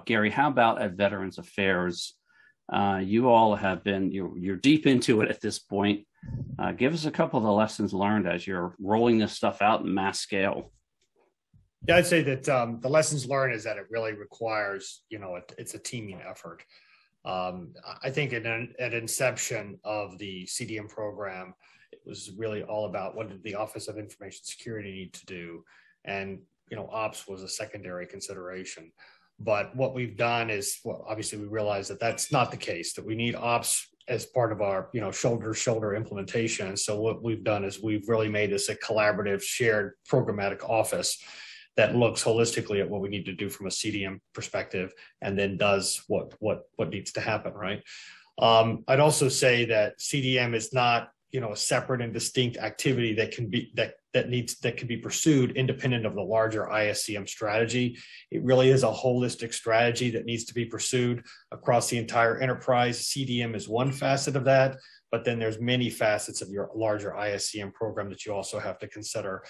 Gary, how about at Veterans Affairs? You all have been, you're deep into it at this point. Give us a couple of the lessons learned as you're rolling this stuff out in mass scale. Yeah, I'd say that the lessons learned is that it really requires, it's a teaming effort. I think at inception of the CDM program, it was really all about what did the Office of Information Security need to do, and ops was a secondary consideration. But what we've done is, well, obviously we realize that that's not the case, that we need ops as part of our, shoulder to shoulder implementation. So what we've done is we've really made this a collaborative, shared programmatic office that looks holistically at what we need to do from a CDM perspective, and then does what needs to happen, right? I'd also say that CDM is not, a separate and distinct activity that can be pursued independent of the larger ISCM strategy. It really is a holistic strategy that needs to be pursued across the entire enterprise. CDM is one facet of that, but then there's many facets of your larger ISCM program that you also have to consider.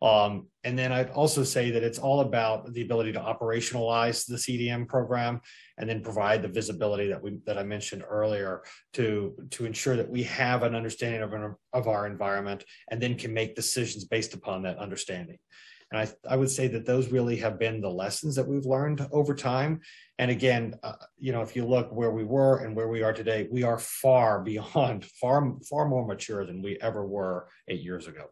And then I'd also say that it's all about the ability to operationalize the CDM program and then provide the visibility that I mentioned earlier to ensure that we have an understanding of our environment and then can make decisions based upon that understanding. And I would say that those really have been the lessons that we've learned over time. And again, if you look where we were and where we are today, we are far beyond, far more mature than we ever were 8 years ago.